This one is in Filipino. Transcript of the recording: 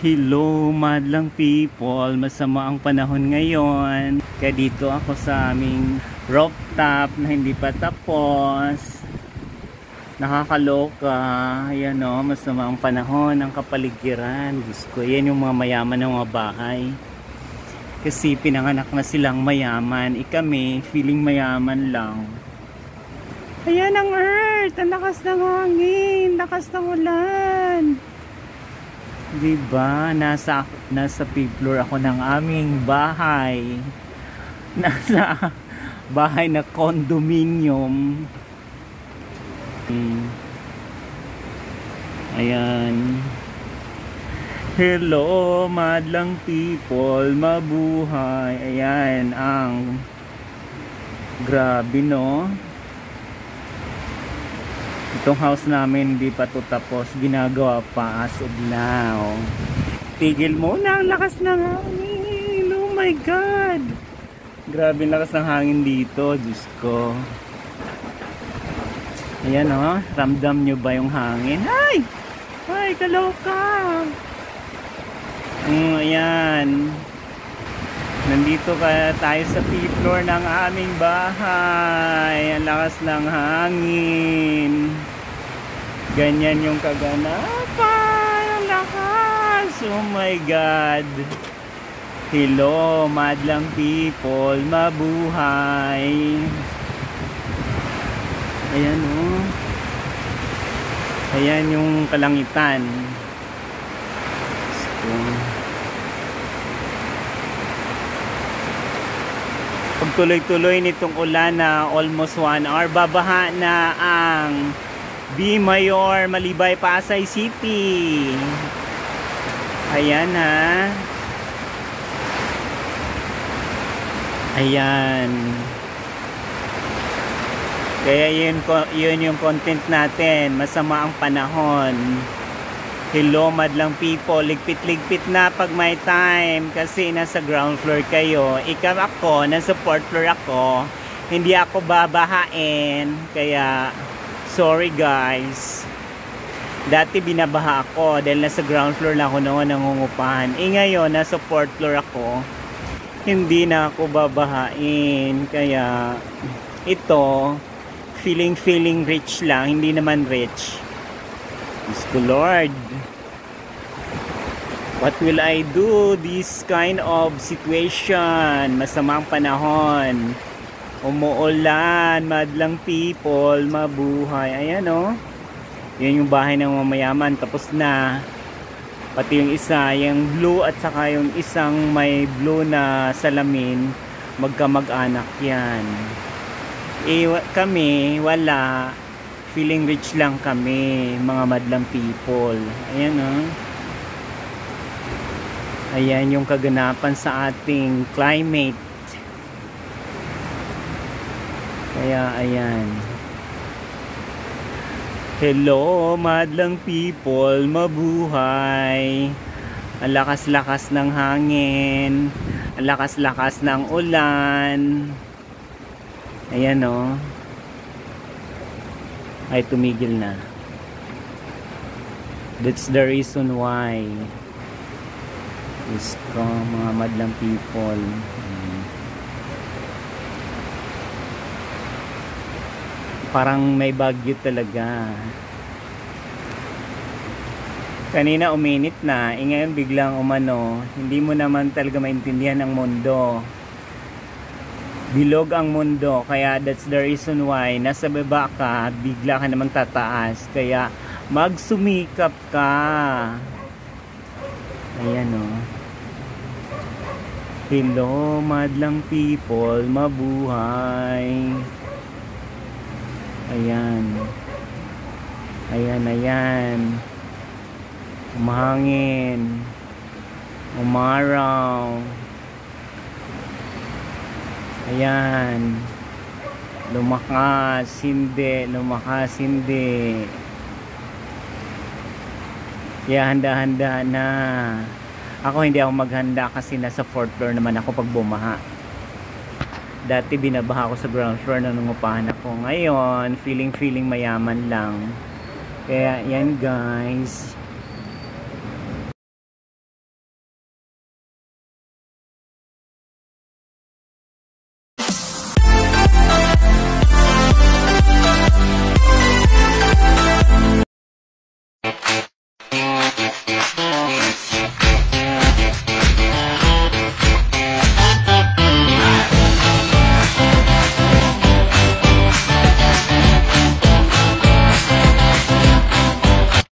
Hello madlang people, masama ang panahon ngayon. Kaya dito ako sa aming rooftop na hindi pa tapos. Nakakaloka. Ayan o, masama ang panahon, ang kapaligiran. Diyos ko, yan yung mga mayaman ng mga bahay. Kasi pinanganak na silang mayaman. Kami, feeling mayaman lang. Ayan ang earth, ang lakas ng hangin, lakas ng ulan. Diba? Nasa 5th floor ako ng aming bahay. Nasa bahay na condominium. Ayan. Hello, madlang people, mabuhay. Ayan ang grabe, no? Itong house namin hindi pa to tapos, ginagawa pa as of now. Tigil muna ang lakas ng hangin. Oh my god, grabe lakas ng hangin dito, Diyos ko. Ayan o, ramdam nyo ba yung hangin? Ay! Ay, kaloka! Ayan, nandito tayo sa 5th floor ng aming bahay. Ang lakas ng hangin. Ganyan yung kaganapan. Ang lakas. Oh my god. Hello madlang people, mabuhay. Ayan oh. Ayan yung kalangitan. Pagtuloy-tuloy nitong ulan na almost 1 hour, babaha na ang B. Mayor Malibay, Pasay City. Ayan ha. Ayan. Kaya yun yung content natin. Masama ang panahon. Hello madlang people, ligpit-ligpit na pag may time kasi nasa ground floor kayo. Ikaw ako, nasa 4th floor ako. Hindi ako babahain. Kaya sorry guys. Dati binabaha ako dahil nasa ground floor lang ako noon nangungupahan. Ngayon nasa 4th floor ako. Hindi na ako babahain. Kaya ito, feeling rich lang, hindi naman rich. Diyos ko Lord, what will I do this kind of situation? Masamang panahon, umuulan, madlang people, mabuhay. Ayan o, yan yung bahay ng mamayaman, tapos na. Pati yung isa, yung blue at saka yung isang may blue na salamin, magkamag-anak yan. Kami, wala. Feeling rich lang kami, mga madlang people. Ayan o. Ayan yung kaganapan sa ating climate. Kaya ayan. Hello madlang people, mabuhay. Ang lakas-lakas ng hangin. Ang lakas-lakas ng ulan. Ayan o. Ay tumigil na. That's the reason why. Is ko mga madlang people. Parang may bagyo talaga. Kanina uminit na, ngayon biglang umano. Hindi mo naman talaga maintindihan ang mundo. Bilog ang mundo, kaya that's the reason why nasa baba ka, bigla ka namang tataas. Kaya magsumikap ka. Ayan o. Hello madlang people, mabuhay. Ayan. Ayan. Umahangin. Umaraw. Ayan. Lumakas, hindi. Lumakas, hindi. Kaya handa-handa na. Ako hindi ako maghanda kasi nasa 4th floor naman ako pag bumaha. Dati binabaha ako sa ground floor na nangungupahan ako. Ngayon, feeling mayaman lang. Kaya yan guys.